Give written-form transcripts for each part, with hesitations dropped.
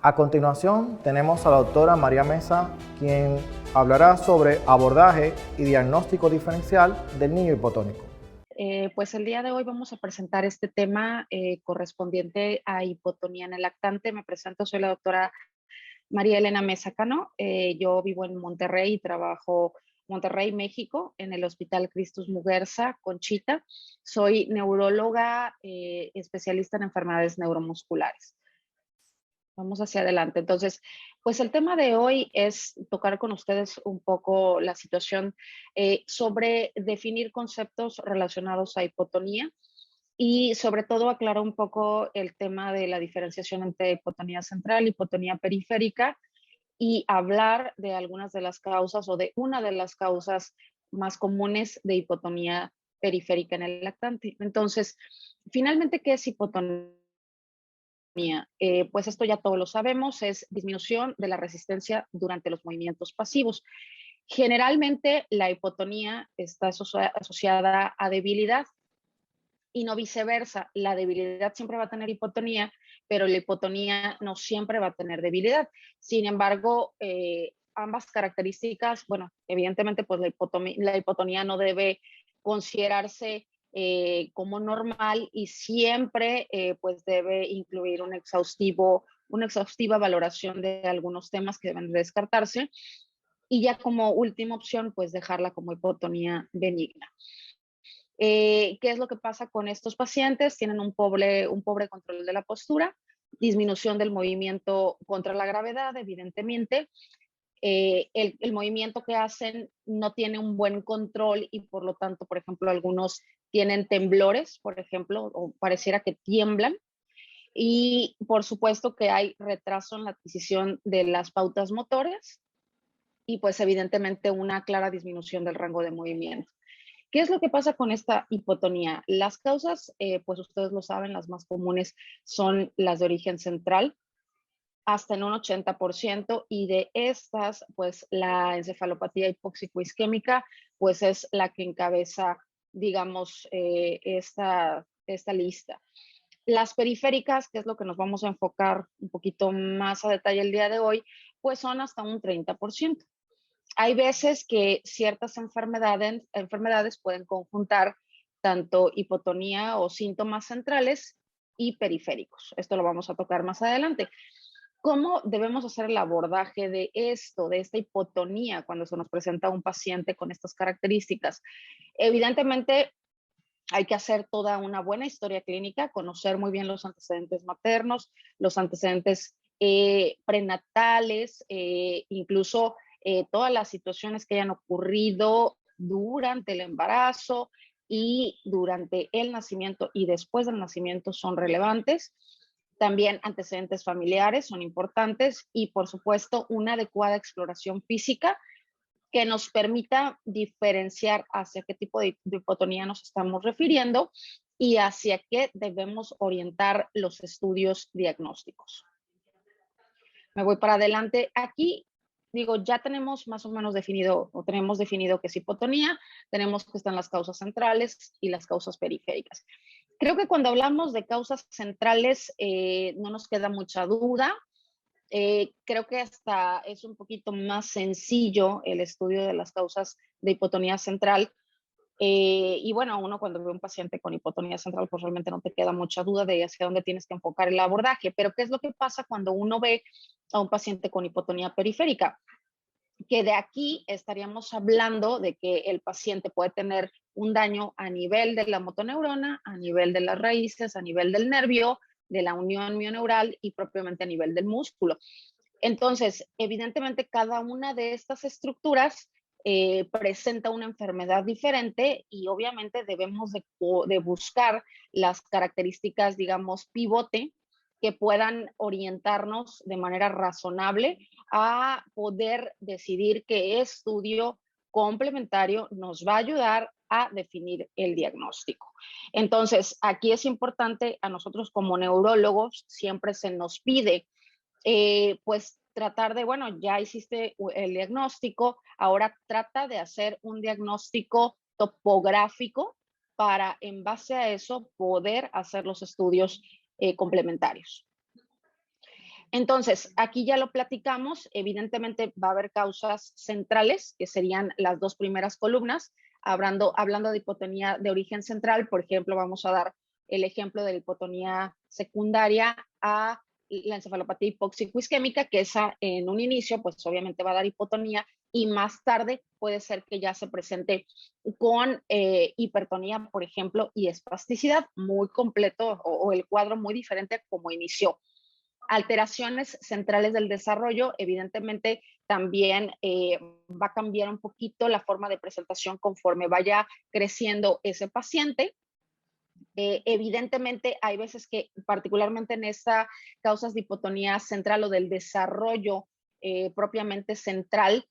A continuación tenemos a la doctora María Mesa, quien hablará sobre abordaje y diagnóstico diferencial del niño hipotónico. Pues el día de hoy vamos a presentar este tema correspondiente a hipotonía en el lactante. Me presento, soy la doctora María Elena Mesa Cano. Yo vivo en Monterrey y trabajo en Monterrey, México, en el Hospital Christus Muguerza, Conchita. Soy neuróloga especialista en enfermedades neuromusculares. Vamos hacia adelante. Entonces, pues el tema de hoy es tocar con ustedes un poco la situación sobre definir conceptos relacionados a hipotonía y sobre todo aclarar un poco el tema de la diferenciación entre hipotonía central y hipotonía periférica y hablar de algunas de las causas o de una de las causas más comunes de hipotonía periférica en el lactante. Entonces, finalmente, ¿qué es hipotonía? Pues esto ya todos lo sabemos, es disminución de la resistencia durante los movimientos pasivos. Generalmente la hipotonía está asociada a debilidad y no viceversa. La debilidad siempre va a tener hipotonía, pero la hipotonía no siempre va a tener debilidad. Sin embargo, ambas características, bueno, evidentemente pues la hipotonía no debe considerarse como normal y siempre pues debe incluir una exhaustiva valoración de algunos temas que deben de descartarse y ya como última opción pues dejarla como hipotonía benigna. ¿Qué es lo que pasa con estos pacientes? Tienen un pobre control de la postura, disminución del movimiento contra la gravedad, evidentemente. El movimiento que hacen no tiene un buen control y por lo tanto, por ejemplo, algunos tienen temblores, por ejemplo, o pareciera que tiemblan. Y por supuesto que hay retraso en la adquisición de las pautas motoras y pues evidentemente una clara disminución del rango de movimiento. ¿Qué es lo que pasa con esta hipotonía? Las causas, pues ustedes lo saben, las más comunes son las de origen central, hasta en un 80%, y de estas, pues la encefalopatía hipóxico-isquémica, pues es la que encabeza, digamos, esta lista. Las periféricas, que es lo que nos vamos a enfocar un poquito más a detalle el día de hoy, pues son hasta un 30%. Hay veces que ciertas enfermedades pueden conjuntar tanto hipotonía o síntomas centrales y periféricos. Esto lo vamos a tocar más adelante. ¿Cómo debemos hacer el abordaje de esto, de esta hipotonía, cuando se nos presenta un paciente con estas características? Evidentemente, hay que hacer toda una buena historia clínica, conocer muy bien los antecedentes maternos, los antecedentes prenatales, incluso todas las situaciones que hayan ocurrido durante el embarazo y durante el nacimiento y después del nacimiento son relevantes. También antecedentes familiares son importantes y, por supuesto, una adecuada exploración física que nos permita diferenciar hacia qué tipo de hipotonía nos estamos refiriendo y hacia qué debemos orientar los estudios diagnósticos. Me voy para adelante. Aquí, digo, ya tenemos más o menos definido, o tenemos definido qué es hipotonía, tenemos que están las causas centrales y las causas periféricas. Creo que cuando hablamos de causas centrales no nos queda mucha duda. Creo que hasta es un poquito más sencillo el estudio de las causas de hipotonía central. Y bueno, uno cuando ve un paciente con hipotonía central, pues realmente no te queda mucha duda de hacia dónde tienes que enfocar el abordaje. Pero ¿qué es lo que pasa cuando uno ve a un paciente con hipotonía periférica? Que de aquí estaríamos hablando de que el paciente puede tener un daño a nivel de la motoneurona, a nivel de las raíces, a nivel del nervio, de la unión mioneural y propiamente a nivel del músculo. Entonces, evidentemente, cada una de estas estructuras presenta una enfermedad diferente y obviamente debemos de buscar las características, digamos, pivote que puedan orientarnos de manera razonable a poder decidir qué estudio complementario nos va a ayudar a definir el diagnóstico. Entonces, aquí es importante a nosotros como neurólogos, siempre se nos pide pues tratar de, bueno, ya hiciste el diagnóstico, ahora trata de hacer un diagnóstico topográfico para en base a eso poder hacer los estudios complementarios. Entonces, aquí ya lo platicamos, evidentemente va a haber causas centrales, que serían las dos primeras columnas. Hablando de hipotonía de origen central, por ejemplo, vamos a dar el ejemplo de la hipotonía secundaria a la encefalopatía hipóxico isquémica, que esa en un inicio, pues obviamente va a dar hipotonía y más tarde puede ser que ya se presente con hipertonía, por ejemplo, y espasticidad muy completo o el cuadro muy diferente como inició. Alteraciones centrales del desarrollo, evidentemente también va a cambiar un poquito la forma de presentación conforme vaya creciendo ese paciente. Evidentemente hay veces que particularmente en estas causas de hipotonía central o del desarrollo propiamente central,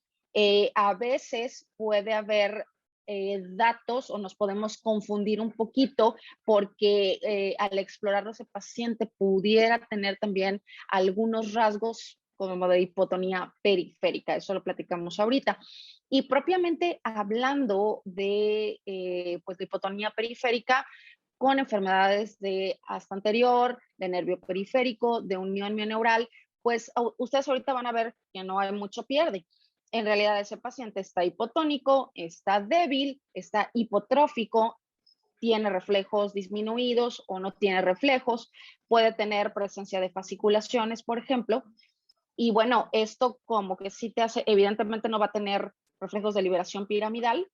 a veces puede haber datos o nos podemos confundir un poquito porque al explorarlo ese paciente pudiera tener también algunos rasgos como de hipotonía periférica, eso lo platicamos ahorita. Y propiamente hablando de, pues de hipotonía periférica, con enfermedades de asta anterior, de nervio periférico, de unión mioneural, pues ustedes ahorita van a ver que no hay mucho pierde. En realidad ese paciente está hipotónico, está débil, está hipotrófico, tiene reflejos disminuidos o no tiene reflejos, puede tener presencia de fasciculaciones, por ejemplo, y bueno, esto como que sí te hace, evidentemente no va a tener reflejos de liberación piramidal,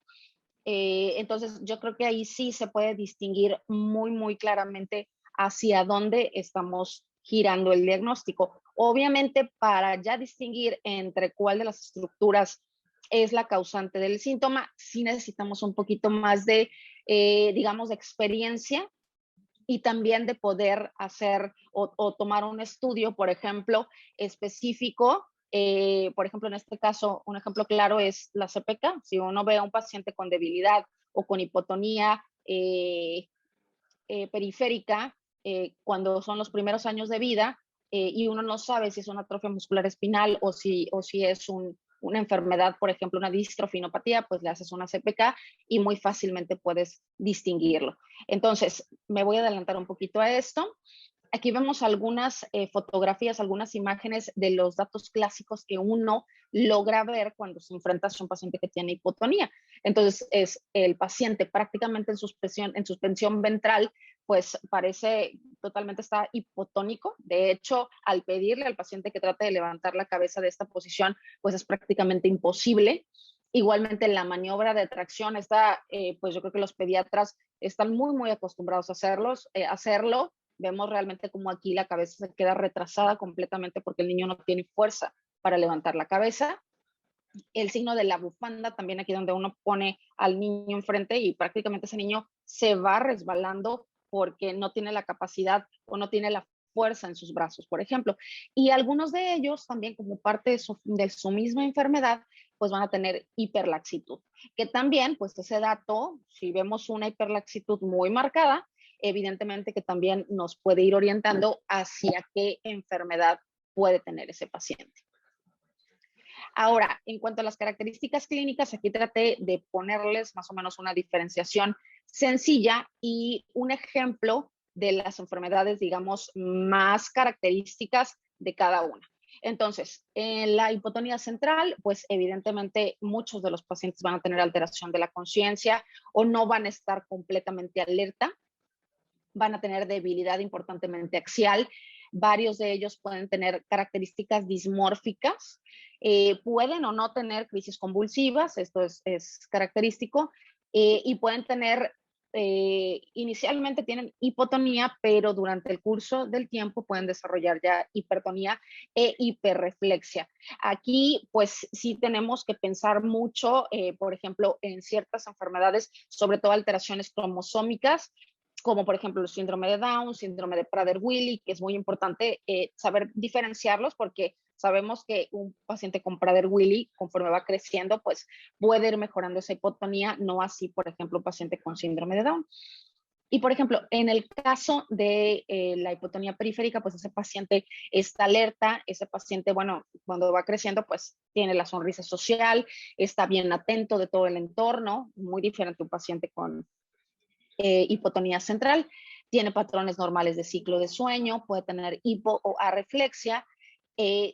entonces, yo creo que ahí sí se puede distinguir muy, muy claramente hacia dónde estamos girando el diagnóstico. Obviamente, para ya distinguir entre cuál de las estructuras es la causante del síntoma, sí necesitamos un poquito más de, digamos, de experiencia y también de poder hacer o tomar un estudio, por ejemplo, específico. Por ejemplo, en este caso, un ejemplo claro es la CPK. Si uno ve a un paciente con debilidad o con hipotonía periférica, cuando son los primeros años de vida, y uno no sabe si es una atrofia muscular espinal o si es una enfermedad, por ejemplo, una distrofinopatía, pues le haces una CPK y muy fácilmente puedes distinguirlo. Entonces, me voy a adelantar un poquito a esto. Aquí vemos algunas fotografías, algunas imágenes de los datos clásicos que uno logra ver cuando se enfrenta a un paciente que tiene hipotonía. Entonces, es el paciente prácticamente en suspensión ventral, pues parece totalmente está hipotónico. De hecho, al pedirle al paciente que trate de levantar la cabeza de esta posición, pues es prácticamente imposible. Igualmente, la maniobra de tracción está, pues yo creo que los pediatras están muy, muy acostumbrados a hacerlo. Vemos realmente como aquí la cabeza se queda retrasada completamente porque el niño no tiene fuerza para levantar la cabeza. El signo de la bufanda, también aquí donde uno pone al niño enfrente y prácticamente ese niño se va resbalando porque no tiene la capacidad o no tiene la fuerza en sus brazos, por ejemplo. Y algunos de ellos también como parte de su misma enfermedad, pues van a tener hiperlaxitud, que también, pues ese dato, si vemos una hiperlaxitud muy marcada, evidentemente que también nos puede ir orientando hacia qué enfermedad puede tener ese paciente. Ahora, en cuanto a las características clínicas, aquí traté de ponerles más o menos una diferenciación sencilla y un ejemplo de las enfermedades, digamos, más características de cada una. Entonces, en la hipotonía central, pues evidentemente muchos de los pacientes van a tener alteración de la conciencia o no van a estar completamente alerta, van a tener debilidad importantemente axial. Varios de ellos pueden tener características dismórficas, pueden o no tener crisis convulsivas, esto es característico, y pueden tener, inicialmente tienen hipotonía, pero durante el curso del tiempo pueden desarrollar ya hipertonía e hiperreflexia. Aquí, pues sí tenemos que pensar mucho, por ejemplo, en ciertas enfermedades, sobre todo alteraciones cromosómicas, como por ejemplo el síndrome de Down, síndrome de Prader-Willi, que es muy importante saber diferenciarlos porque sabemos que un paciente con Prader-Willi, conforme va creciendo, pues puede ir mejorando esa hipotonía, no así, por ejemplo, un paciente con síndrome de Down. Y, por ejemplo, en el caso de la hipotonía periférica, pues ese paciente está alerta, ese paciente, bueno, cuando va creciendo, pues tiene la sonrisa social, está bien atento de todo el entorno, muy diferente a un paciente con hipotonía central, tiene patrones normales de ciclo de sueño, puede tener hipo o arreflexia,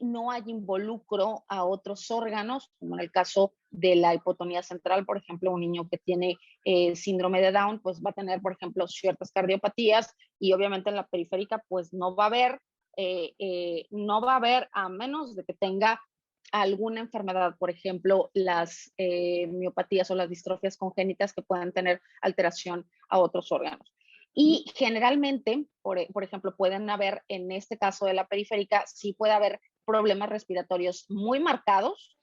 no hay involucro a otros órganos, como en el caso de la hipotonía central, por ejemplo, un niño que tiene síndrome de Down, pues va a tener, por ejemplo, ciertas cardiopatías y obviamente en la periférica, pues no va a haber a menos de que tenga alguna enfermedad, por ejemplo, las miopatías o las distrofias congénitas que puedan tener alteración a otros órganos. Y generalmente, por ejemplo, pueden haber, en este caso de la periférica, sí puede haber problemas respiratorios muy marcados,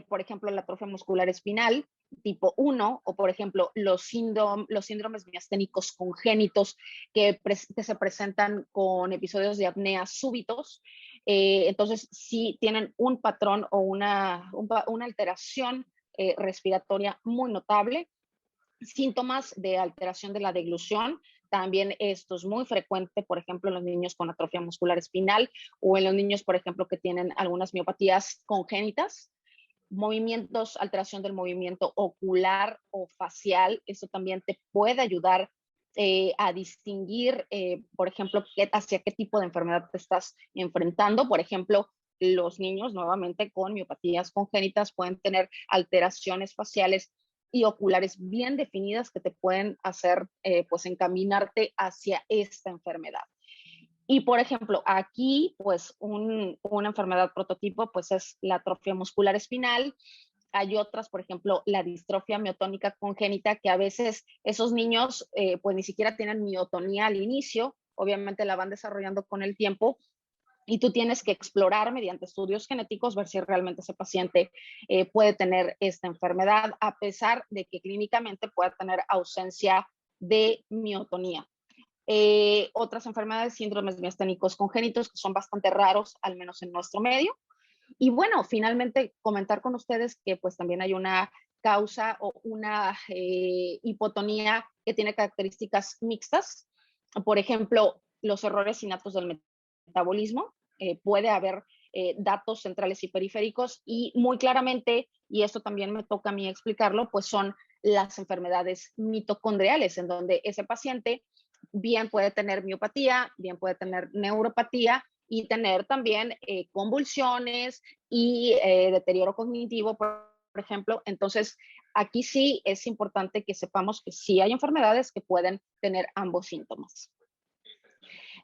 por ejemplo, la atrofia muscular espinal tipo 1 o, por ejemplo, los síndromes miasténicos congénitos que se presentan con episodios de apnea súbitos. Entonces, sí tienen un patrón o una alteración respiratoria muy notable. Síntomas de alteración de la deglución, también esto es muy frecuente, por ejemplo, en los niños con atrofia muscular espinal o en los niños, por ejemplo, que tienen algunas miopatías congénitas. Movimientos, alteración del movimiento ocular o facial, eso también te puede ayudar a distinguir, por ejemplo, hacia qué tipo de enfermedad te estás enfrentando. Por ejemplo, los niños nuevamente con miopatías congénitas pueden tener alteraciones faciales y oculares bien definidas que te pueden hacer pues encaminarte hacia esta enfermedad. Y por ejemplo, aquí pues una enfermedad prototipo pues es la atrofia muscular espinal. Hay otras, por ejemplo, la distrofia miotónica congénita, que a veces esos niños pues ni siquiera tienen miotonía al inicio, obviamente la van desarrollando con el tiempo, y tú tienes que explorar mediante estudios genéticos, ver si realmente ese paciente puede tener esta enfermedad, a pesar de que clínicamente pueda tener ausencia de miotonía. Otras enfermedades, síndromes miasténicos congénitos, que son bastante raros, al menos en nuestro medio. Y bueno, finalmente comentar con ustedes que pues también hay una causa o una hipotonía que tiene características mixtas. Por ejemplo, los errores innatos del metabolismo. Puede haber datos centrales y periféricos y muy claramente, y esto también me toca a mí explicarlo, pues son las enfermedades mitocondriales, en donde ese paciente bien puede tener miopatía, bien puede tener neuropatía y tener también convulsiones y deterioro cognitivo, por ejemplo. Entonces, aquí sí es importante que sepamos que sí hay enfermedades que pueden tener ambos síntomas.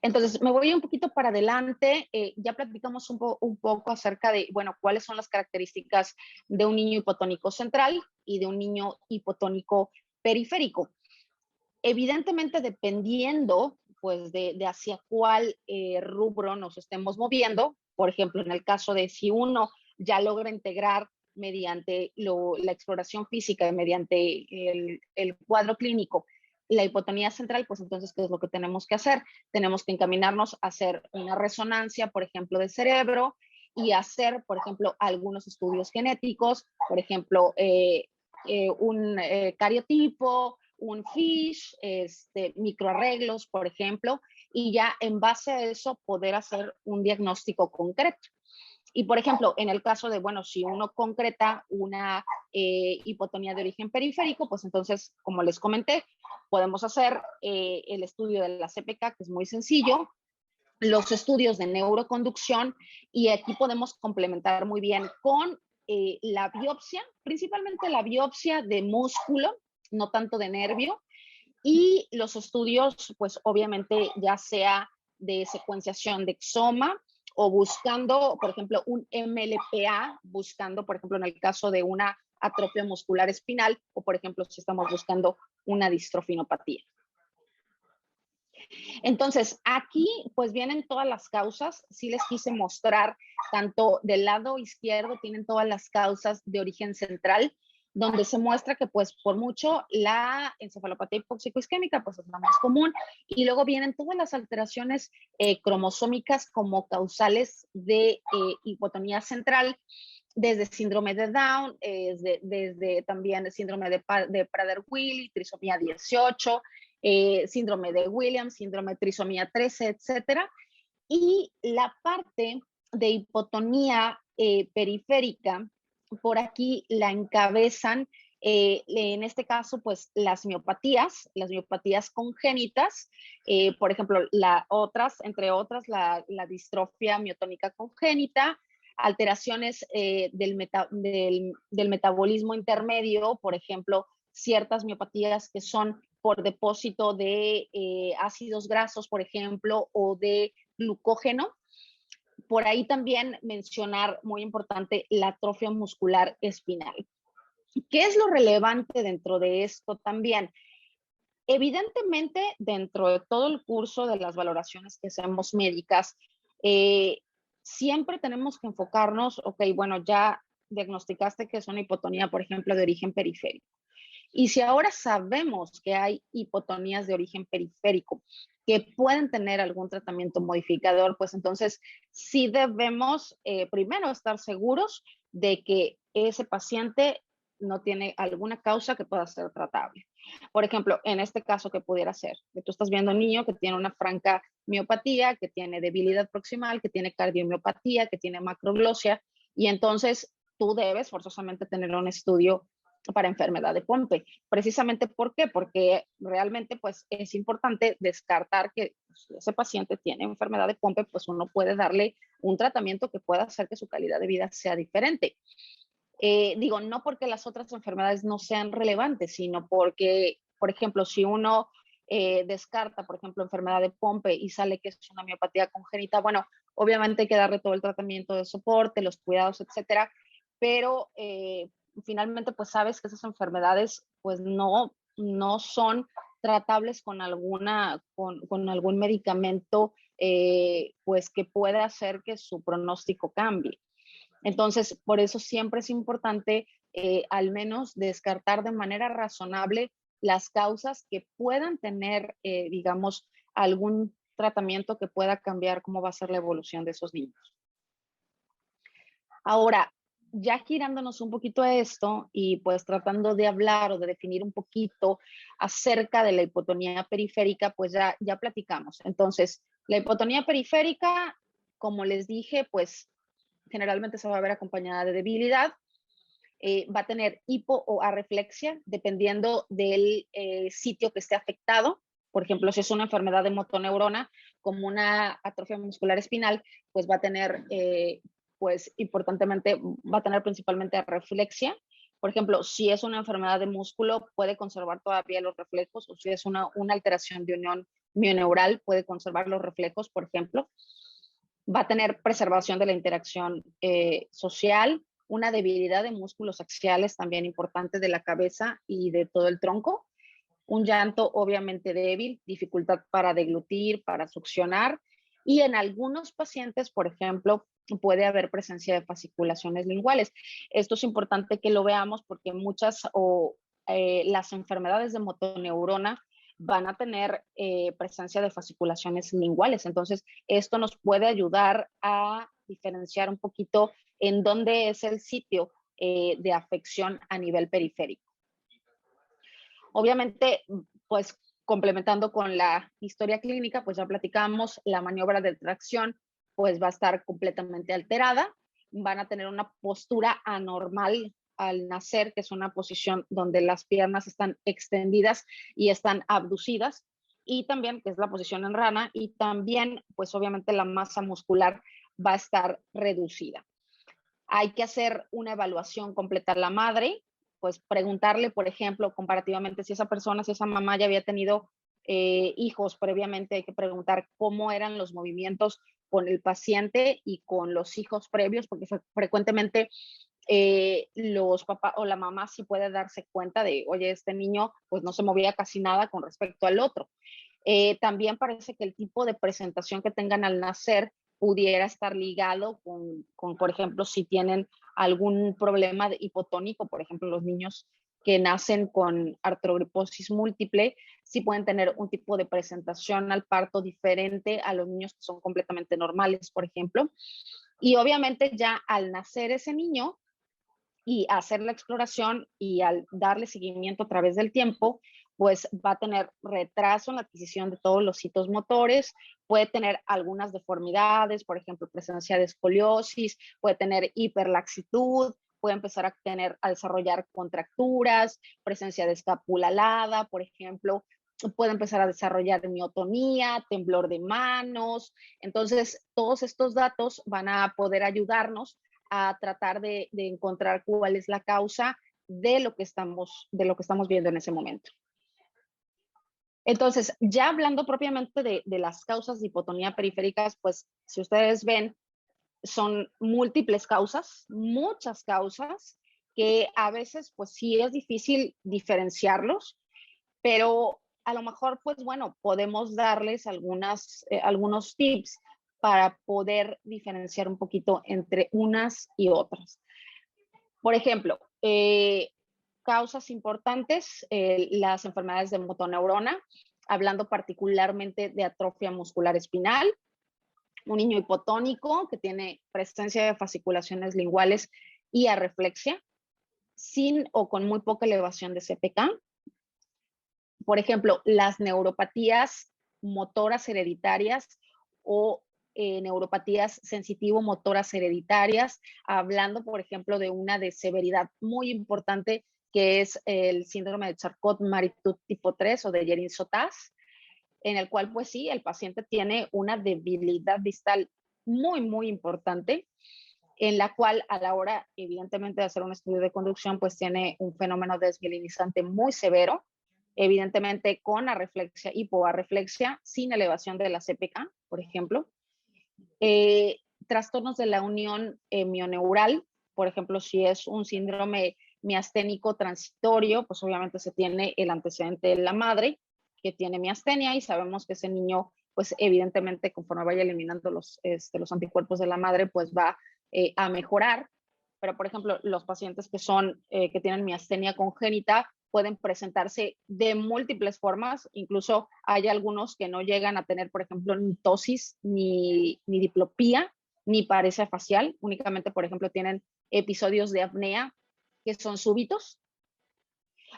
Entonces, me voy un poquito para adelante. Ya platicamos un poco acerca de, bueno, cuáles son las características de un niño hipotónico central y de un niño hipotónico periférico. Evidentemente, dependiendo pues de hacia cuál rubro nos estemos moviendo, por ejemplo, en el caso de si uno ya logra integrar mediante la exploración física, mediante el cuadro clínico, la hipotonía central, pues entonces, ¿qué es lo que tenemos que hacer? Tenemos que encaminarnos a hacer una resonancia, por ejemplo, del cerebro y hacer, por ejemplo, algunos estudios genéticos, por ejemplo, un cariotipo, un FISH, microarreglos, por ejemplo, y ya en base a eso poder hacer un diagnóstico concreto. Y, por ejemplo, en el caso de, bueno, si uno concreta una hipotonía de origen periférico, pues entonces, como les comenté, podemos hacer el estudio de la CPK, que es muy sencillo, los estudios de neuroconducción, y aquí podemos complementar muy bien con la biopsia, principalmente la biopsia de músculo, no tanto de nervio, y los estudios, pues obviamente ya sea de secuenciación de exoma o buscando, por ejemplo, un MLPA, buscando, por ejemplo, en el caso de una atrofia muscular espinal, o por ejemplo, si estamos buscando una distrofinopatía. Entonces, aquí pues vienen todas las causas. Sí les quise mostrar, tanto del lado izquierdo tienen todas las causas de origen central, donde se muestra que pues por mucho la encefalopatía hipóxico-isquémica pues es la más común, y luego vienen todas las alteraciones cromosómicas como causales de hipotonía central, desde síndrome de Down, desde también síndrome de Prader-Willi, trisomía 18, síndrome de Williams, síndrome de trisomía 13, etcétera. Y la parte de hipotonía periférica, por aquí la encabezan En este caso, pues las miopatías congénitas, por ejemplo, entre otras, la distrofia miotónica congénita, alteraciones del metabolismo intermedio, por ejemplo, ciertas miopatías que son por depósito de ácidos grasos, por ejemplo, o de glucógeno. Por ahí también mencionar, muy importante, la atrofia muscular espinal. ¿Qué es lo relevante dentro de esto también? Evidentemente, dentro de todo el curso de las valoraciones que hacemos médicas, siempre tenemos que enfocarnos, ok, bueno, ya diagnosticaste que es una hipotonía, por ejemplo, de origen periférico. Y si ahora sabemos que hay hipotonías de origen periférico que pueden tener algún tratamiento modificador, pues entonces sí debemos primero estar seguros de que ese paciente no tiene alguna causa que pueda ser tratable. Por ejemplo, en este caso, ¿qué pudiera ser? Que tú estás viendo a un niño que tiene una franca miopatía, que tiene debilidad proximal, que tiene cardiomiopatía, que tiene macroglosia, y entonces tú debes forzosamente tener un estudio para enfermedad de Pompe. Precisamente, ¿por qué? Porque realmente pues es importante descartar que si ese paciente tiene enfermedad de Pompe, pues uno puede darle un tratamiento que pueda hacer que su calidad de vida sea diferente. Digo, no porque las otras enfermedades no sean relevantes, sino porque, por ejemplo, si uno descarta, por ejemplo, enfermedad de Pompe y sale que es una miopatía congénita, bueno, obviamente hay que darle todo el tratamiento de soporte, los cuidados, etcétera, pero finalmente pues sabes que esas enfermedades pues no son tratables con con algún medicamento pues que pueda hacer que su pronóstico cambie. Entonces, por eso siempre es importante al menos descartar de manera razonable las causas que puedan tener, digamos, algún tratamiento que pueda cambiar cómo va a ser la evolución de esos niños. Ahora, ya girándonos un poquito a esto y pues tratando de hablar o de definir un poquito acerca de la hipotonía periférica, pues ya platicamos. Entonces, la hipotonía periférica, como les dije, pues generalmente se va a ver acompañada de debilidad, va a tener hipo o arreflexia, dependiendo del sitio que esté afectado. Por ejemplo, si es una enfermedad de motoneurona, como una atrofia muscular espinal, pues va a tener, pues importantemente, va a tener principalmente arreflexia. Por ejemplo, si es una enfermedad de músculo, puede conservar todavía los reflejos, o si es una alteración de unión mioneural, puede conservar los reflejos, por ejemplo. Va a tener preservación de la interacción social, una debilidad de músculos axiales también importante de la cabeza y de todo el tronco, un llanto obviamente débil, dificultad para deglutir, para succionar, y en algunos pacientes, por ejemplo, puede haber presencia de fasciculaciones linguales. Esto es importante que lo veamos porque muchas las enfermedades de motoneurona van a tener presencia de fasciculaciones linguales. Entonces, esto nos puede ayudar a diferenciar un poquito en dónde es el sitio de afección a nivel periférico. Obviamente, pues complementando con la historia clínica, pues ya platicamos, la maniobra de tracción pues va a estar completamente alterada, van a tener una postura anormal al nacer, que es una posición donde las piernas están extendidas y están abducidas, y también, que es la posición en rana, y también, pues obviamente la masa muscular va a estar reducida. Hay que hacer una evaluación completa a la madre, pues preguntarle, por ejemplo, comparativamente si esa persona, si esa mamá ya había tenido hijos previamente, hay que preguntar cómo eran los movimientos con el paciente y con los hijos previos, porque frecuentemente los papás o la mamá sí puede darse cuenta de, oye, este niño pues no se movía casi nada con respecto al otro. También parece que el tipo de presentación que tengan al nacer pudiera estar ligado por ejemplo, si tienen algún problema de hipotónico, por ejemplo, los niños que nacen con artrogriposis múltiple, sí pueden tener un tipo de presentación al parto diferente a los niños que son completamente normales, por ejemplo. Y obviamente ya al nacer ese niño y hacer la exploración y al darle seguimiento a través del tiempo, pues va a tener retraso en la adquisición de todos los hitos motores, puede tener algunas deformidades, por ejemplo, presencia de escoliosis, puede tener hiperlaxitud, puede empezar a desarrollar contracturas, presencia de escápula alada, por ejemplo, puede empezar a desarrollar miotonía, temblor de manos. Entonces, todos estos datos van a poder ayudarnos a tratar de encontrar cuál es la causa de lo que estamos viendo en ese momento. Entonces, ya hablando propiamente de las causas de hipotonía periféricas, pues si ustedes ven, son múltiples causas, muchas causas, que a veces pues sí es difícil diferenciarlos, pero a lo mejor pues bueno, podemos darles algunos tips para poder diferenciar un poquito entre unas y otras. Por ejemplo, causas importantes, las enfermedades de motoneurona, hablando particularmente de atrofia muscular espinal, un niño hipotónico que tiene presencia de fasciculaciones linguales y arreflexia, sin o con muy poca elevación de CPK. Por ejemplo, las neuropatías motoras hereditarias o neuropatías sensitivo-motoras hereditarias, hablando, por ejemplo, de una de severidad muy importante que es el síndrome de Charcot-Marie-Tooth tipo 3 o de Jerin-Sottas, en el cual, pues sí, el paciente tiene una debilidad distal muy, muy importante, en la cual a la hora, evidentemente, de hacer un estudio de conducción, pues tiene un fenómeno desmielinizante muy severo, evidentemente con arreflexia, hipoarreflexia, sin elevación de la CPK, por ejemplo. Trastornos de la unión mioneural, por ejemplo, si es un síndrome miasténico transitorio, pues obviamente se tiene el antecedente de la madre que tiene miastenia y sabemos que ese niño, pues evidentemente conforme vaya eliminando los anticuerpos de la madre, pues va a mejorar. Pero, por ejemplo, los pacientes que tienen miastenia congénita pueden presentarse de múltiples formas, incluso hay algunos que no llegan a tener, por ejemplo, ni ptosis, ni diplopía, ni paresia facial, únicamente, por ejemplo, tienen episodios de apnea que son súbitos.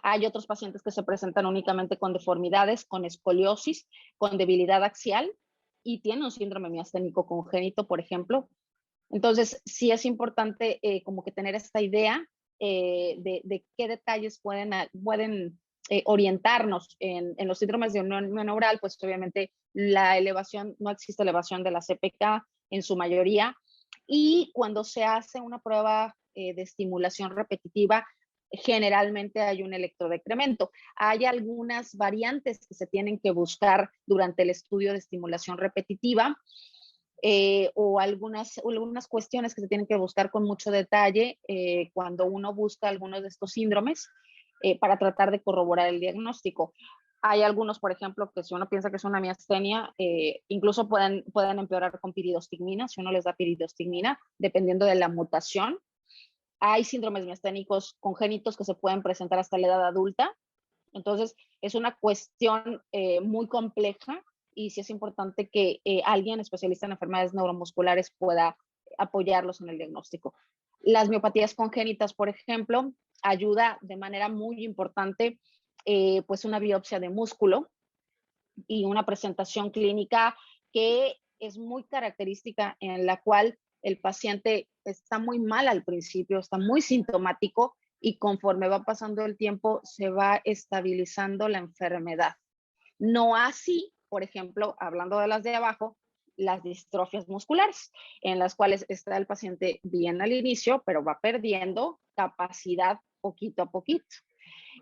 Hay otros pacientes que se presentan únicamente con deformidades, con escoliosis, con debilidad axial y tienen un síndrome miasténico congénito, por ejemplo. Entonces, sí es importante como que tener esta idea de qué detalles pueden orientarnos en los síndromes de unión mioneural, pues obviamente no existe elevación de la CPK en su mayoría, y cuando se hace una prueba de estimulación repetitiva, generalmente hay un electrodecremento. Hay algunas variantes que se tienen que buscar durante el estudio de estimulación repetitiva, o algunas cuestiones que se tienen que buscar con mucho detalle cuando uno busca algunos de estos síndromes para tratar de corroborar el diagnóstico. Hay algunos, por ejemplo, que si uno piensa que es una miastenia, incluso pueden empeorar con piridostigmina, si uno les da piridostigmina, dependiendo de la mutación. Hay síndromes miasténicos congénitos que se pueden presentar hasta la edad adulta. Entonces, es una cuestión muy compleja y sí es importante que alguien especialista en enfermedades neuromusculares pueda apoyarlos en el diagnóstico. Las miopatías congénitas, por ejemplo, ayuda de manera muy importante pues una biopsia de músculo y una presentación clínica que es muy característica, en la cual el paciente está muy mal al principio, está muy sintomático y conforme va pasando el tiempo se va estabilizando la enfermedad. No así, por ejemplo, hablando de las de abajo, las distrofias musculares, en las cuales está el paciente bien al inicio, pero va perdiendo capacidad poquito a poquito.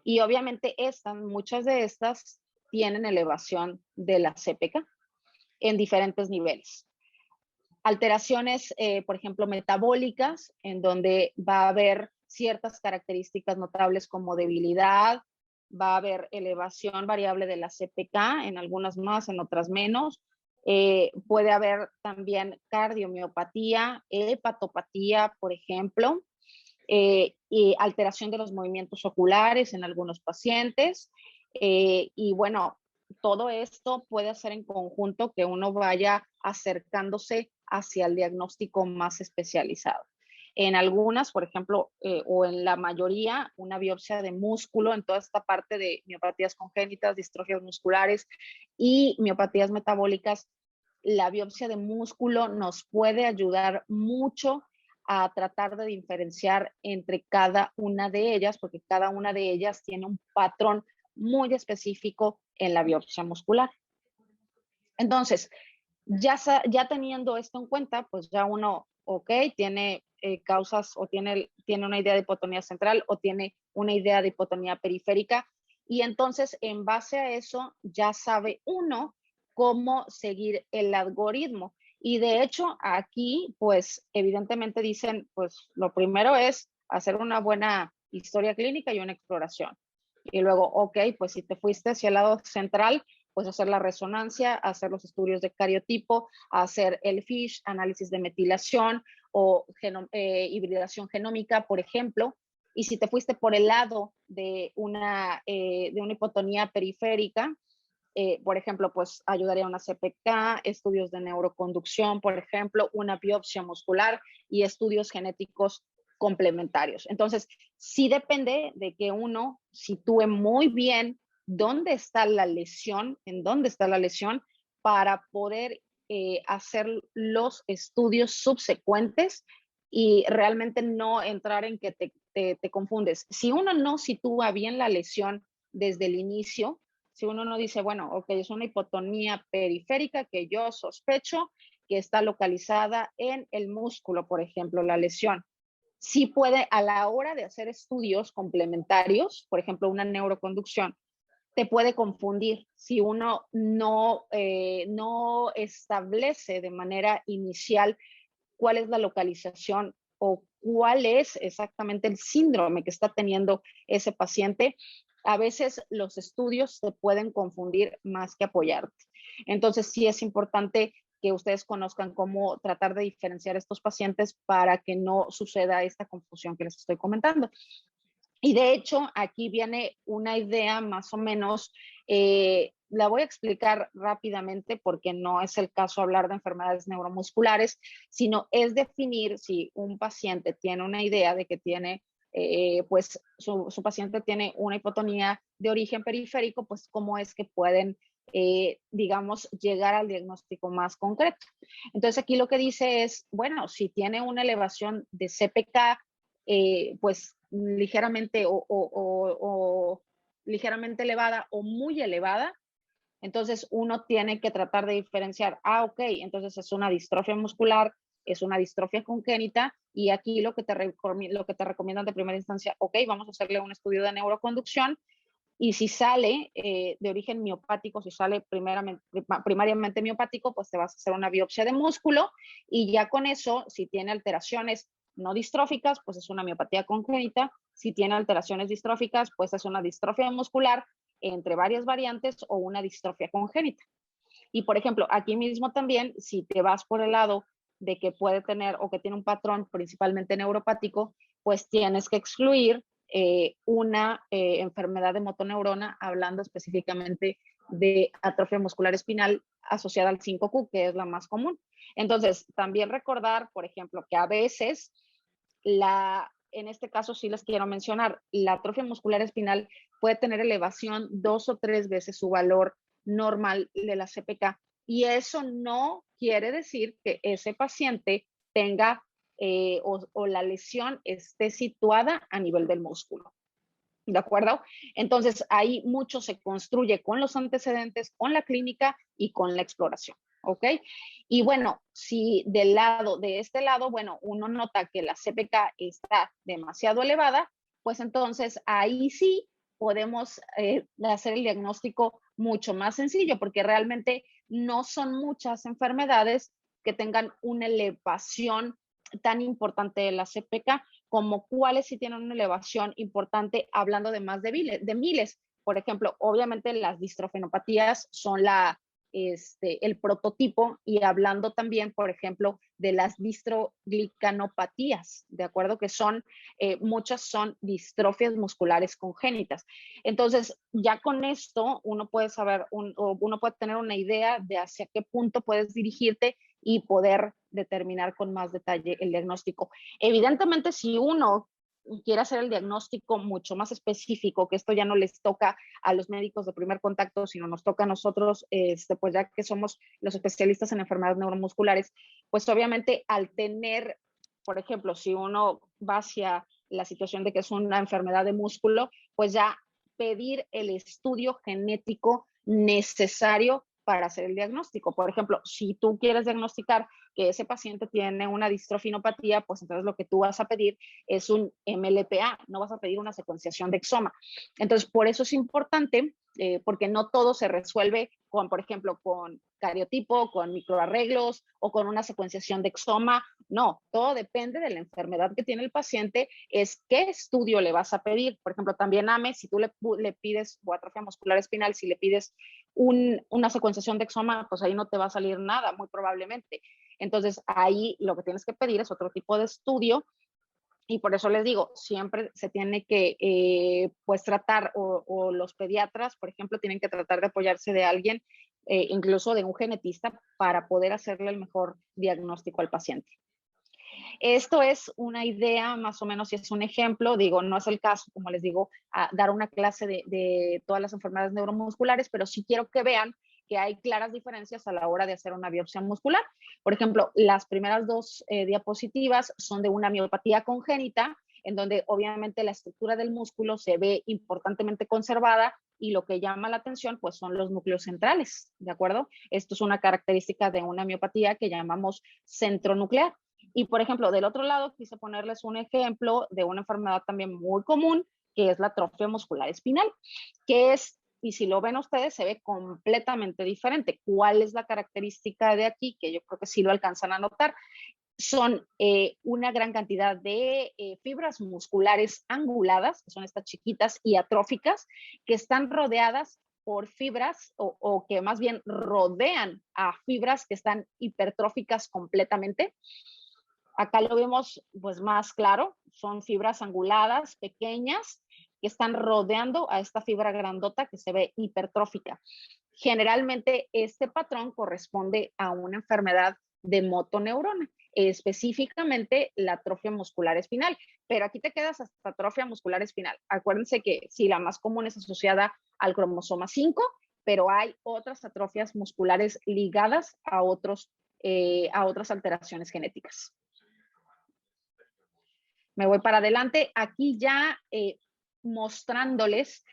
Y obviamente muchas de estas tienen elevación de la CPK en diferentes niveles. Alteraciones, por ejemplo, metabólicas, en donde va a haber ciertas características notables como debilidad, va a haber elevación variable de la CPK, en algunas más, en otras menos. Puede haber también cardiomiopatía, hepatopatía, por ejemplo, y alteración de los movimientos oculares en algunos pacientes. Y bueno, todo esto puede hacer en conjunto que uno vaya acercándose hacia el diagnóstico más especializado. En algunas, por ejemplo, o en la mayoría, una biopsia de músculo en toda esta parte de miopatías congénitas, distrofias musculares y miopatías metabólicas, la biopsia de músculo nos puede ayudar mucho a tratar de diferenciar entre cada una de ellas, porque cada una de ellas tiene un patrón muy específico en la biopsia muscular. Entonces, ya teniendo esto en cuenta, pues ya uno, ok, tiene causas o tiene una idea de hipotonía central o tiene una idea de hipotonía periférica, y entonces en base a eso ya sabe uno cómo seguir el algoritmo. Y de hecho aquí, pues evidentemente dicen, pues lo primero es hacer una buena historia clínica y una exploración. Y luego, ok, pues si te fuiste hacia el lado central, pues hacer la resonancia, hacer los estudios de cariotipo, hacer el FISH, análisis de metilación o hibridación genómica, por ejemplo. Y si te fuiste por el lado de una hipotonía periférica, por ejemplo, pues ayudaría una CPK, estudios de neuroconducción, por ejemplo, una biopsia muscular y estudios genéticos complementarios. Entonces, sí depende de que uno sitúe muy bien dónde está la lesión, en dónde está la lesión, para poder hacer los estudios subsecuentes y realmente no entrar en que te confundes. Si uno no sitúa bien la lesión desde el inicio, si uno no dice, bueno, ok, es una hipotonía periférica que yo sospecho que está localizada en el músculo, por ejemplo, la lesión. Sí puede, a la hora de hacer estudios complementarios, por ejemplo, una neuroconducción, te puede confundir si uno no establece de manera inicial cuál es la localización o cuál es exactamente el síndrome que está teniendo ese paciente. A veces los estudios te pueden confundir más que apoyarte. Entonces sí es importante que ustedes conozcan cómo tratar de diferenciar estos pacientes para que no suceda esta confusión que les estoy comentando. Y de hecho, aquí viene una idea más o menos, la voy a explicar rápidamente porque no es el caso hablar de enfermedades neuromusculares, sino es definir si un paciente tiene una idea de que tiene, pues su paciente tiene una hipotonía de origen periférico, pues cómo es que pueden, digamos, llegar al diagnóstico más concreto. Entonces aquí lo que dice es, bueno, si tiene una elevación de CPK, pues ligeramente o ligeramente elevada o muy elevada, entonces uno tiene que tratar de diferenciar, ok, entonces es una distrofia muscular, es una distrofia congénita, y aquí lo que te recomiendan de primera instancia, ok, vamos a hacerle un estudio de neuroconducción, y si sale de origen miopático, si sale primariamente miopático, pues te vas a hacer una biopsia de músculo, y ya con eso, si tiene alteraciones no distróficas, pues es una miopatía congénita. Si tiene alteraciones distróficas, pues es una distrofia muscular entre varias variantes o una distrofia congénita. Y por ejemplo, aquí mismo también, si te vas por el lado de que puede tener o que tiene un patrón principalmente neuropático, pues tienes que excluir una enfermedad de motoneurona, hablando específicamente de atrofia muscular espinal asociada al 5Q, que es la más común. Entonces, también recordar, por ejemplo, que a veces en este caso sí les quiero mencionar, la atrofia muscular espinal puede tener elevación 2 o 3 veces su valor normal de la CPK, y eso no quiere decir que ese paciente tenga o la lesión esté situada a nivel del músculo. ¿De acuerdo? Entonces, ahí mucho se construye con los antecedentes, con la clínica y con la exploración. ¿Ok? Y bueno, si de este lado, bueno, uno nota que la CPK está demasiado elevada, pues entonces ahí sí podemos hacer el diagnóstico mucho más sencillo, porque realmente no son muchas enfermedades que tengan una elevación tan importante de la CPK, como cuáles sí tienen una elevación importante, hablando de más de miles. Por ejemplo, obviamente las distrofenopatías son el prototipo, y hablando también, por ejemplo, de las distroglicanopatías, ¿de acuerdo? Que son, muchas son distrofias musculares congénitas. Entonces, ya con esto uno puede saber, uno puede tener una idea de hacia qué punto puedes dirigirte y poder determinar con más detalle el diagnóstico. Evidentemente, si uno quiere hacer el diagnóstico mucho más específico, que esto ya no les toca a los médicos de primer contacto, sino nos toca a nosotros, pues ya que somos los especialistas en enfermedades neuromusculares, pues obviamente al tener por ejemplo, si uno va hacia la situación de que es una enfermedad de músculo, pues ya pedir el estudio genético necesario para hacer el diagnóstico. Por ejemplo, si tú quieres diagnosticar que ese paciente tiene una distrofinopatía, pues entonces lo que tú vas a pedir es un MLPA, no vas a pedir una secuenciación de exoma. Entonces, por eso es importante, porque no todo se resuelve con, por ejemplo, con cariotipo, con microarreglos o con una secuenciación de exoma. No, todo depende de la enfermedad que tiene el paciente, es qué estudio le vas a pedir. Por ejemplo, también AME, si tú le pides, o atrofia muscular espinal, si le pides una secuenciación de exoma, pues ahí no te va a salir nada, muy probablemente. Entonces, ahí lo que tienes que pedir es otro tipo de estudio. Y por eso les digo, siempre se tiene que, pues, tratar, o los pediatras, por ejemplo, tienen que tratar de apoyarse de alguien, incluso de un genetista, para poder hacerle el mejor diagnóstico al paciente. Esto es una idea, más o menos, y es un ejemplo, digo, no es el caso, como les digo, a dar una clase de todas las enfermedades neuromusculares, pero sí quiero que vean que hay claras diferencias a la hora de hacer una biopsia muscular. Por ejemplo, las primeras dos diapositivas son de una miopatía congénita, en donde obviamente la estructura del músculo se ve importantemente conservada y lo que llama la atención pues son los núcleos centrales, ¿de acuerdo? Esto es una característica de una miopatía que llamamos centronuclear. Y por ejemplo, del otro lado quise ponerles un ejemplo de una enfermedad también muy común, que es la atrofia muscular espinal, que es, y si lo ven ustedes, se ve completamente diferente. ¿Cuál es la característica de aquí? Que yo creo que sí lo alcanzan a notar. Son una gran cantidad de fibras musculares anguladas, que son estas chiquitas y atróficas, que están rodeadas por fibras o que más bien rodean a fibras que están hipertróficas completamente. Acá lo vemos pues más claro, son fibras anguladas, pequeñas, que están rodeando a esta fibra grandota que se ve hipertrófica. Generalmente este patrón corresponde a una enfermedad de motoneurona, específicamente la atrofia muscular espinal. Pero aquí te quedas hasta atrofia muscular espinal. Acuérdense que sí, la más común es asociada al cromosoma 5, pero hay otras atrofias musculares ligadas a otras alteraciones genéticas. Me voy para adelante. Aquí ya mostrándoles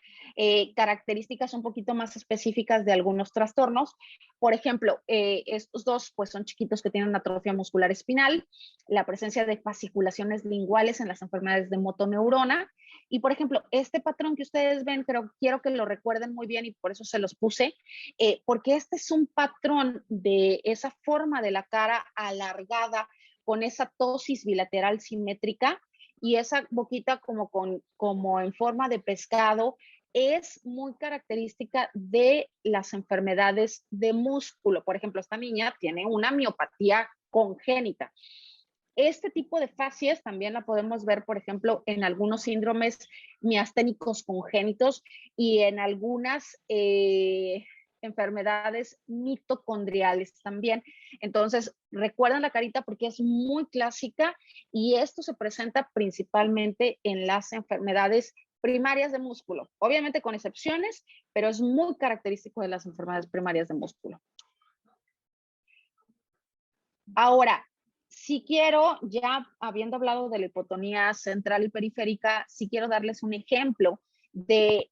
características un poquito más específicas de algunos trastornos. Por ejemplo, estos dos pues son chiquitos que tienen atrofia muscular espinal, la presencia de fasciculaciones linguales en las enfermedades de motoneurona. Y por ejemplo, este patrón que ustedes ven, pero quiero que lo recuerden muy bien y por eso se los puse, porque este es un patrón de esa forma de la cara alargada con esa tosis bilateral simétrica y esa boquita como en forma de pescado, es muy característica de las enfermedades de músculo. Por ejemplo, esta niña tiene una miopatía congénita. Este tipo de fascias también la podemos ver, por ejemplo, en algunos síndromes miasténicos congénitos y en algunas enfermedades mitocondriales también. Entonces, recuerden la carita porque es muy clásica y esto se presenta principalmente en las enfermedades primarias de músculo, obviamente con excepciones, pero es muy característico de las enfermedades primarias de músculo. Ahora, si quiero, ya habiendo hablado de la hipotonía central y periférica, si quiero darles un ejemplo de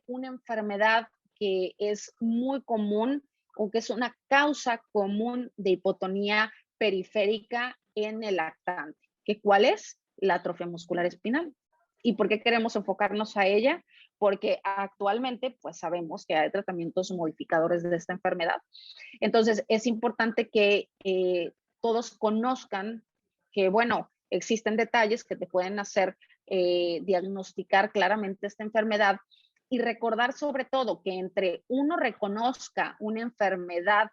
una enfermedad que es muy común o que es una causa común de hipotonía periférica en el lactante. ¿Cuál es? La atrofia muscular espinal. ¿Y por qué queremos enfocarnos a ella? Porque actualmente pues sabemos que hay tratamientos modificadores de esta enfermedad. Entonces es importante que todos conozcan que, bueno, existen detalles que te pueden hacer diagnosticar claramente esta enfermedad y recordar sobre todo que entre uno reconozca una enfermedad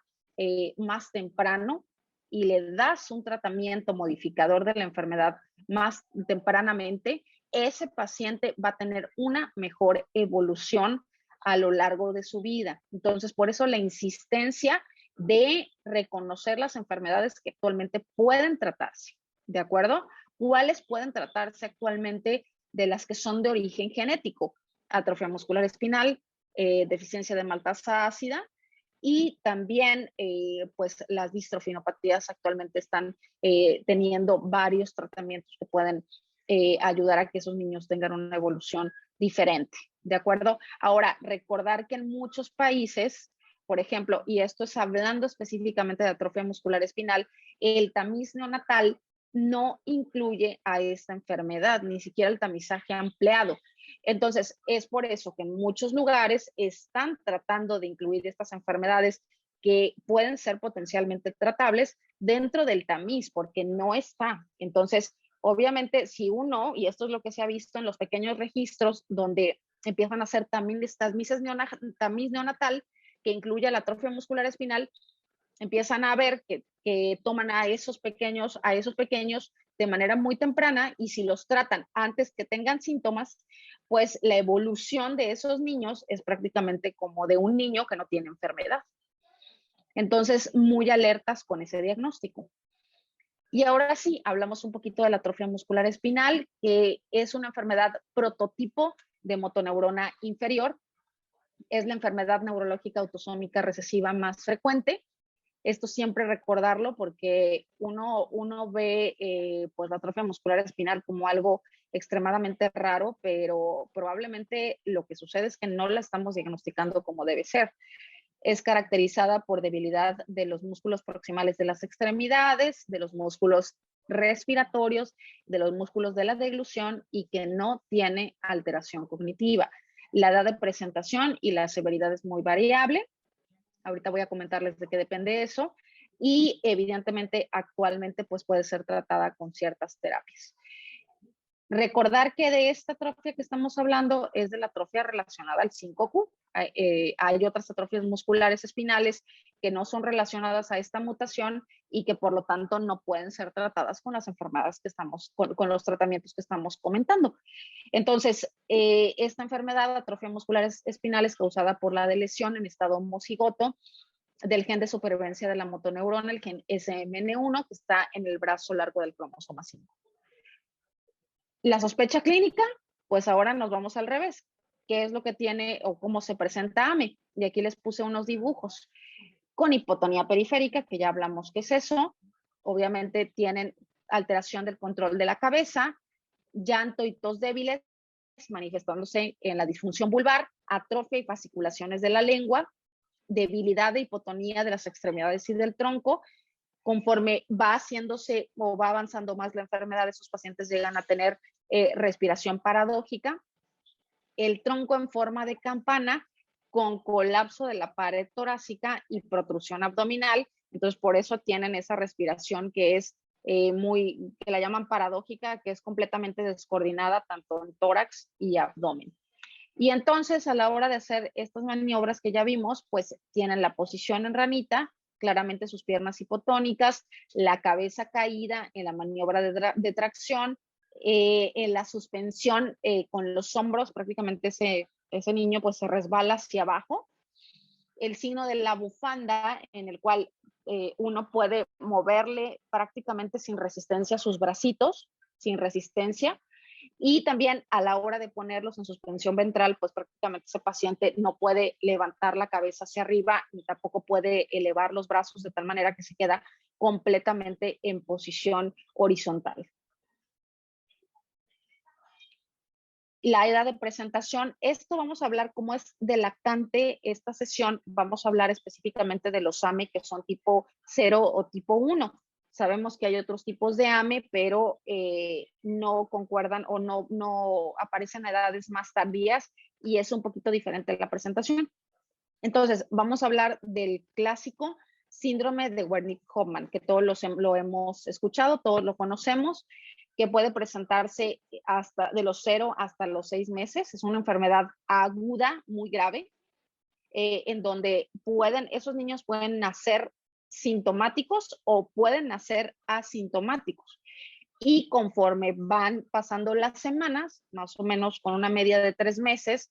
más temprano y le das un tratamiento modificador de la enfermedad más tempranamente, ese paciente va a tener una mejor evolución a lo largo de su vida. Entonces, por eso la insistencia de reconocer las enfermedades que actualmente pueden tratarse, ¿de acuerdo? ¿Cuáles pueden tratarse actualmente de las que son de origen genético? Atrofia muscular espinal, deficiencia de maltasa ácida, Y también, pues las distrofinopatías actualmente están teniendo varios tratamientos que pueden ayudar a que esos niños tengan una evolución diferente, ¿de acuerdo? Ahora, recordar que en muchos países, por ejemplo, y esto es hablando específicamente de atrofia muscular espinal, el tamiz neonatal no incluye a esta enfermedad, ni siquiera el tamizaje ampliado. Entonces, es por eso que en muchos lugares están tratando de incluir estas enfermedades que pueden ser potencialmente tratables dentro del tamiz, porque no está. Entonces, obviamente, si uno, y esto es lo que se ha visto en los pequeños registros donde empiezan a hacer tamiz neonatal, que incluye la atrofia muscular espinal, empiezan a ver que toman a esos pequeños de manera muy temprana, y si los tratan antes que tengan síntomas, pues la evolución de esos niños es prácticamente como de un niño que no tiene enfermedad. Entonces, muy alertas con ese diagnóstico. Y ahora sí, hablamos un poquito de la atrofia muscular espinal, que es una enfermedad prototipo de motoneurona inferior. Es la enfermedad neurológica autosómica recesiva más frecuente. Esto siempre recordarlo, porque uno ve pues la atrofia muscular espinal como algo extremadamente raro, pero probablemente lo que sucede es que no la estamos diagnosticando como debe ser. Es caracterizada por debilidad de los músculos proximales de las extremidades, de los músculos respiratorios, de los músculos de la deglución, y que no tiene alteración cognitiva. La edad de presentación y la severidad es muy variable. Ahorita voy a comentarles de qué depende eso. Y evidentemente actualmente pues puede ser tratada con ciertas terapias. Recordar que de esta atrofia que estamos hablando es de la atrofia relacionada al 5Q. Hay otras atrofias musculares espinales que no son relacionadas a esta mutación y que por lo tanto no pueden ser tratadas con las enfermedades que estamos, con los tratamientos que estamos comentando. Entonces, esta enfermedad, atrofia muscular espinal, es causada por la lesión en estado homocigoto del gen de supervivencia de la motoneurona, el gen SMN1, que está en el brazo largo del cromosoma 5. La sospecha clínica, pues ahora nos vamos al revés. ¿Qué es lo que tiene o cómo se presenta AME? Y aquí les puse unos dibujos. Con hipotonía periférica, que ya hablamos qué es eso. Obviamente tienen alteración del control de la cabeza, llanto y tos débiles, manifestándose en la disfunción vulvar, atrofia y fasciculaciones de la lengua, debilidad e hipotonía de las extremidades y del tronco. Conforme va haciéndose o va avanzando más la enfermedad, esos pacientes llegan a tener respiración paradójica, el tronco en forma de campana con colapso de la pared torácica y protrusión abdominal. Entonces, por eso tienen esa respiración que es que la llaman paradójica, que es completamente descoordinada tanto en tórax y abdomen. Y entonces, a la hora de hacer estas maniobras que ya vimos, pues tienen la posición en ranita, claramente sus piernas hipotónicas, la cabeza caída en la maniobra de tracción, en la suspensión con los hombros, prácticamente ese niño pues se resbala hacia abajo. El signo de la bufanda, en el cual uno puede moverle prácticamente sin resistencia sus bracitos, sin resistencia. Y también a la hora de ponerlos en suspensión ventral, pues prácticamente ese paciente no puede levantar la cabeza hacia arriba ni tampoco puede elevar los brazos, de tal manera que se queda completamente en posición horizontal. La edad de presentación, esto vamos a hablar como es de lactante esta sesión, vamos a hablar específicamente de los AME que son tipo 0 o tipo 1. Sabemos que hay otros tipos de AME, pero no concuerdan o no aparecen a edades más tardías, y es un poquito diferente la presentación. Entonces, vamos a hablar del clásico síndrome de Wernicke-Hoffmann, que todos lo hemos escuchado, todos lo conocemos, que puede presentarse hasta de los 0 hasta los 6 meses. Es una enfermedad aguda, muy grave, en donde esos niños pueden nacer sintomáticos o pueden nacer asintomáticos. Y conforme van pasando las semanas, más o menos con una media de 3 meses,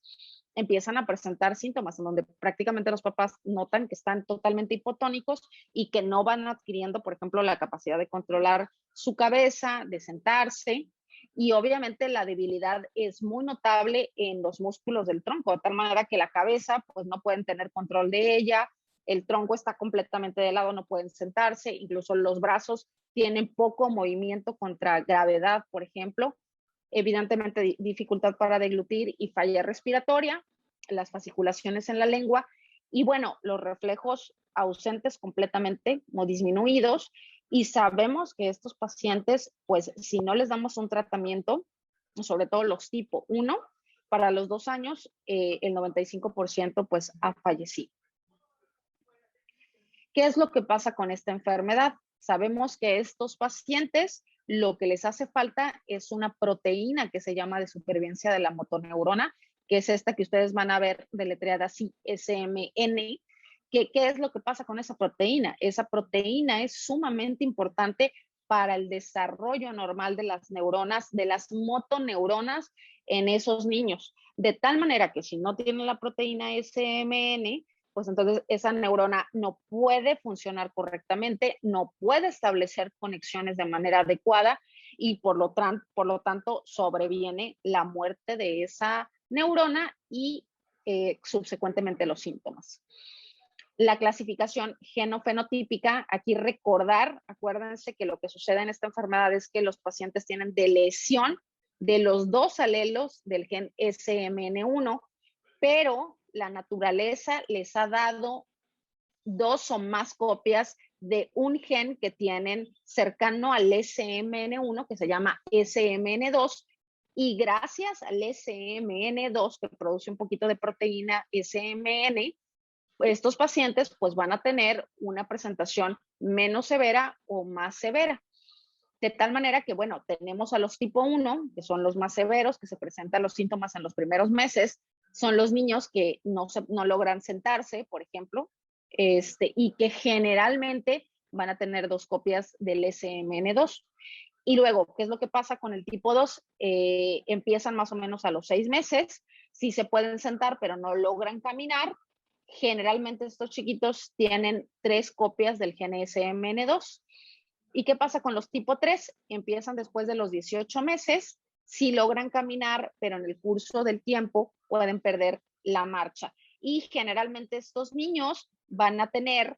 empiezan a presentar síntomas en donde prácticamente los papás notan que están totalmente hipotónicos y que no van adquiriendo, por ejemplo, la capacidad de controlar su cabeza, de sentarse. Y obviamente la debilidad es muy notable en los músculos del tronco, de tal manera que la cabeza, pues no pueden tener control de ella, el tronco está completamente de lado, no pueden sentarse, incluso los brazos tienen poco movimiento contra gravedad, por ejemplo. Evidentemente, dificultad para deglutir y falla respiratoria, las fasciculaciones en la lengua y bueno, los reflejos ausentes completamente o disminuidos. Y sabemos que estos pacientes, pues si no les damos un tratamiento, sobre todo los tipo 1, para los 2 años, el 95% pues ha fallecido. ¿Qué es lo que pasa con esta enfermedad? Sabemos que estos pacientes lo que les hace falta es una proteína que se llama de supervivencia de la motoneurona, que es esta que ustedes van a ver deletreada así, SMN. ¿Qué es lo que pasa con esa proteína? Esa proteína es sumamente importante para el desarrollo normal de las neuronas, de las motoneuronas en esos niños. De tal manera que si no tienen la proteína SMN, pues entonces esa neurona no puede funcionar correctamente, no puede establecer conexiones de manera adecuada y por lo tanto sobreviene la muerte de esa neurona y subsecuentemente los síntomas. La clasificación genofenotípica, aquí recordar, acuérdense que lo que sucede en esta enfermedad es que los pacientes tienen deleción de los 2 alelos del gen SMN1, pero la naturaleza les ha dado 2 o más copias de un gen que tienen cercano al SMN1, que se llama SMN2, y gracias al SMN2, que produce un poquito de proteína SMN, estos pacientes pues van a tener una presentación menos severa o más severa. De tal manera que, bueno, tenemos a los tipo 1, que son los más severos, que se presentan los síntomas en los primeros meses, son los niños que no logran sentarse, por ejemplo, y que generalmente van a tener 2 copias del SMN2. Y luego, ¿qué es lo que pasa con el tipo 2? Empiezan más o menos a los 6 meses, sí se pueden sentar, pero no logran caminar. Generalmente estos chiquitos tienen 3 copias del gen SMN2. ¿Y qué pasa con los tipo 3? Empiezan después de los 18 meses, sí logran caminar, pero en el curso del tiempo pueden perder la marcha. Y generalmente estos niños van a tener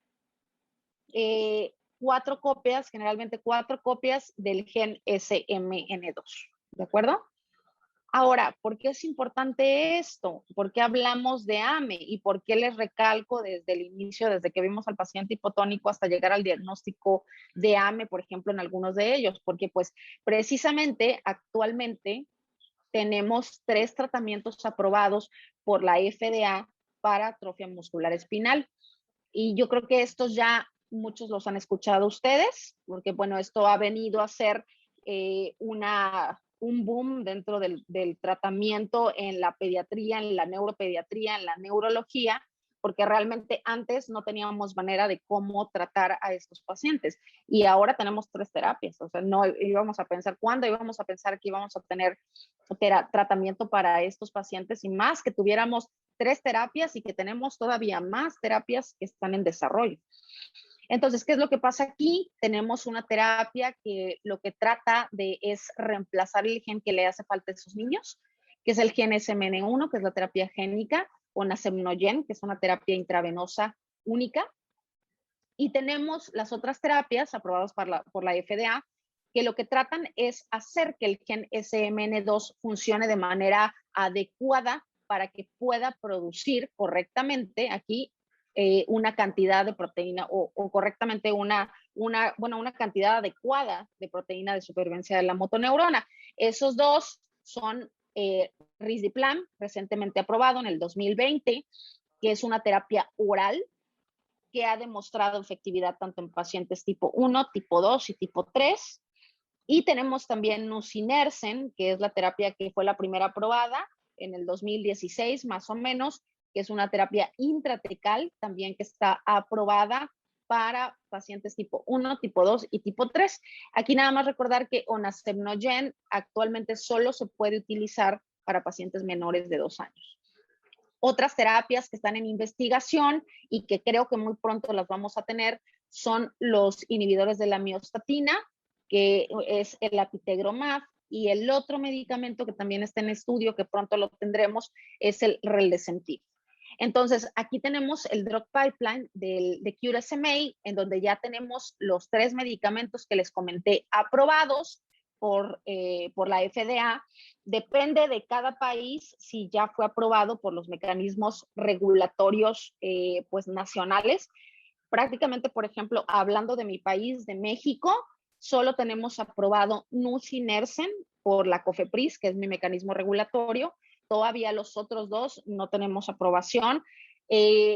4 copias, generalmente 4 copias del gen SMN2. ¿De acuerdo? Ahora, ¿por qué es importante esto? ¿Por qué hablamos de AME? ¿Y por qué les recalco desde el inicio, desde que vimos al paciente hipotónico hasta llegar al diagnóstico de AME, por ejemplo, en algunos de ellos? Porque pues precisamente actualmente tenemos 3 tratamientos aprobados por la FDA para atrofia muscular espinal. Y yo creo que estos ya muchos los han escuchado ustedes, porque bueno, esto ha venido a ser un boom dentro del tratamiento en la pediatría, en la neuropediatría, en la neurología, porque realmente antes no teníamos manera de cómo tratar a estos pacientes. Y ahora tenemos 3 terapias. O sea, no íbamos a pensar cuándo íbamos a pensar que íbamos a tener tratamiento para estos pacientes y más que tuviéramos 3 terapias y que tenemos todavía más terapias que están en desarrollo. Entonces, ¿qué es lo que pasa aquí? Tenemos una terapia que lo que trata de es reemplazar el gen que le hace falta a esos niños, que es el gen SMN1, que es la terapia génica, o Nasemnogen, que es una terapia intravenosa única. Y tenemos las otras terapias aprobadas por la FDA, que lo que tratan es hacer que el gen SMN2 funcione de manera adecuada para que pueda producir correctamente aquí una cantidad de proteína o correctamente una cantidad adecuada de proteína de supervivencia de la motoneurona. Esos 2 son Risdiplam, recientemente aprobado en el 2020, que es una terapia oral que ha demostrado efectividad tanto en pacientes tipo 1, tipo 2 y tipo 3. Y tenemos también Nusinersen, que es la terapia que fue la primera aprobada en el 2016, más o menos, que es una terapia intratecal, también que está aprobada para pacientes tipo 1, tipo 2 y tipo 3. Aquí nada más recordar que Onasemnogen actualmente solo se puede utilizar para pacientes menores de 2 años. Otras terapias que están en investigación y que creo que muy pronto las vamos a tener son los inhibidores de la miostatina, que es el apitegromab, y el otro medicamento que también está en estudio, que pronto lo tendremos, es el reldesemtiv. Entonces, aquí tenemos el drug pipeline de Cure SMA, en donde ya tenemos los 3 medicamentos que les comenté aprobados por la FDA. Depende de cada país si ya fue aprobado por los mecanismos regulatorios pues nacionales. Prácticamente, por ejemplo, hablando de mi país, de México, solo tenemos aprobado Nusinersen por la COFEPRIS, que es mi mecanismo regulatorio. Todavía los otros 2 no tenemos aprobación.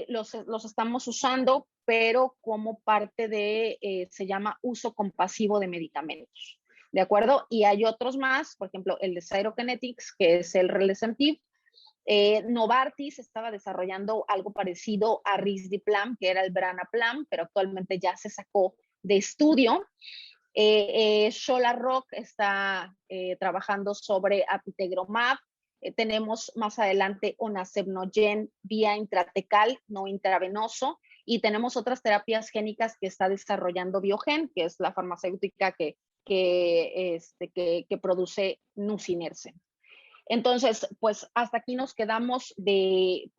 Los estamos usando, pero como parte de, se llama uso compasivo de medicamentos. ¿De acuerdo? Y hay otros más, por ejemplo, el de Cyrokinetics, que es el Relecentib. Novartis estaba desarrollando algo parecido a Risdiplam, que era el Branaplam, pero actualmente ya se sacó de estudio. Scholar Rock está trabajando sobre apitegromab. Tenemos más adelante onacebnogen vía intratecal, no intravenoso, y tenemos otras terapias génicas que está desarrollando Biogen, que es la farmacéutica que produce Nusinersen. Entonces, pues hasta aquí nos quedamos de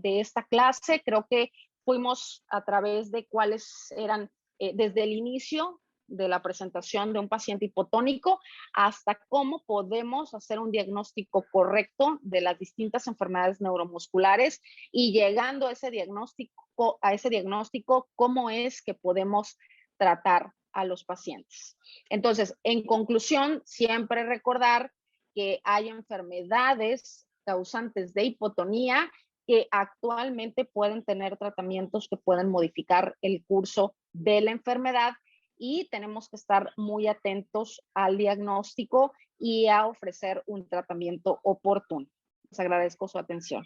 esta clase. Creo que fuimos a través de cuáles eran, desde el inicio de la presentación de un paciente hipotónico hasta cómo podemos hacer un diagnóstico correcto de las distintas enfermedades neuromusculares, y llegando a ese diagnóstico, cómo es que podemos tratar a los pacientes. Entonces, en conclusión, siempre recordar que hay enfermedades causantes de hipotonía que actualmente pueden tener tratamientos que pueden modificar el curso de la enfermedad, y tenemos que estar muy atentos al diagnóstico y a ofrecer un tratamiento oportuno. Les agradezco su atención.